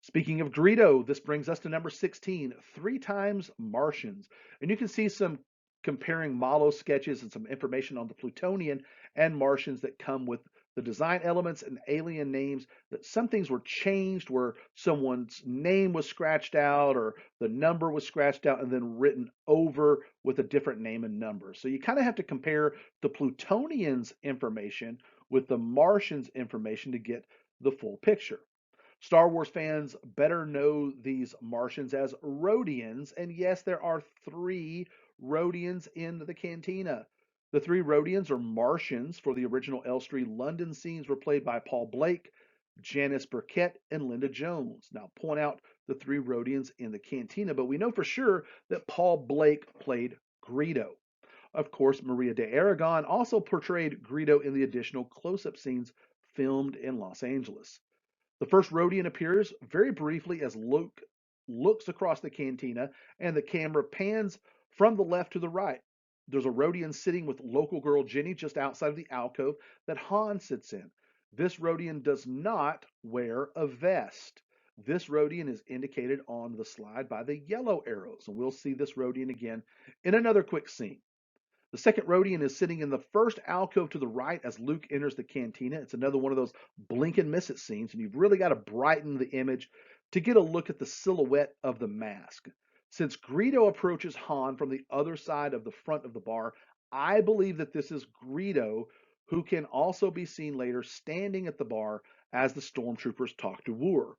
Speaking of Greedo, this brings us to number 16, three times Martians. And you can see some comparing model sketches and some information on the Plutonian and Martians that come with the design elements and alien names, that some things were changed where someone's name was scratched out or the number was scratched out and then written over with a different name and number. So you kind of have to compare the Plutonians information with the Martians information to get the full picture. Star Wars fans better know these Martians as Rodians, and yes, there are three Rodians in the cantina. The three Rodians are Martians for the original Elstree London scenes were played by Paul Blake, Janice Burkett, and Linda Jones. Now, point out the three Rodians in the cantina, but we know for sure that Paul Blake played Greedo. Of course, Maria de Aragon also portrayed Greedo in the additional close-up scenes filmed in Los Angeles. The first Rodian appears very briefly as Luke looks across the cantina and the camera pans from the left to the right. There's a Rodian sitting with local girl Jenny just outside of the alcove that Han sits in. This Rodian does not wear a vest. This Rodian is indicated on the slide by the yellow arrows, and we'll see this Rodian again in another quick scene. The second Rodian is sitting in the first alcove to the right as Luke enters the cantina. It's another one of those blink and miss it scenes, and you've really got to brighten the image to get a look at the silhouette of the mask. Since Greedo approaches Han from the other side of the front of the bar, I believe that this is Greedo, who can also be seen later standing at the bar as the stormtroopers talk to Wooer.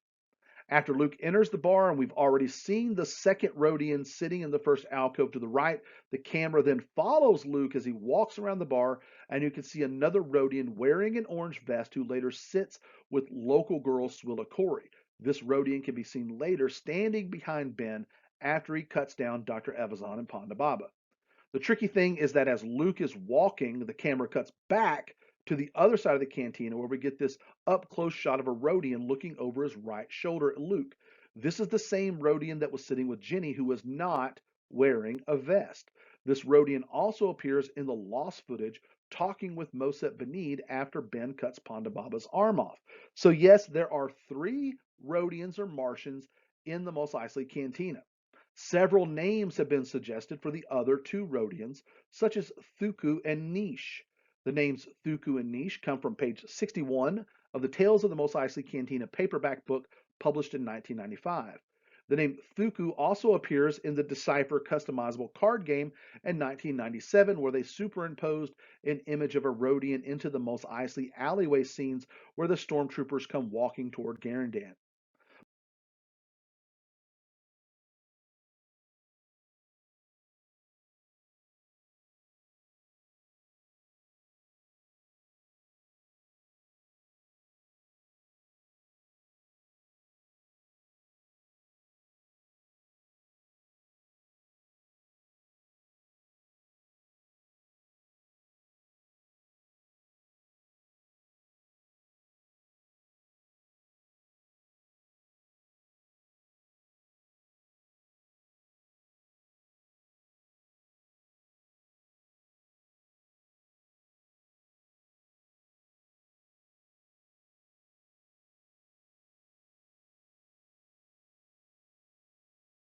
After Luke enters the bar, and we've already seen the second Rodian sitting in the first alcove to the right, the camera then follows Luke as he walks around the bar, and you can see another Rodian wearing an orange vest who later sits with local girl Swilla Corey. This Rodian can be seen later standing behind Ben after he cuts down Dr. Evazan and Ponda Baba. The tricky thing is that as Luke is walking, the camera cuts back to the other side of the cantina where we get this up close shot of a Rodian looking over his right shoulder at Luke. This is the same Rodian that was sitting with Jenny, who was not wearing a vest. This Rodian also appears in the lost footage talking with Mosep Benid after Ben cuts Ponda Baba's arm off. So yes, there are three Rodians or Martians in the Mos Eisley Cantina. Several names have been suggested for the other two Rodians, such as Thuku and Nish. The names Thuku and Nish come from page 61 of the Tales of the Mos Eisley Cantina paperback book published in 1995. The name Thuku also appears in the Decipher customizable card game in 1997, where they superimposed an image of a Rodian into the Mos Eisley alleyway scenes where the stormtroopers come walking toward Garandan.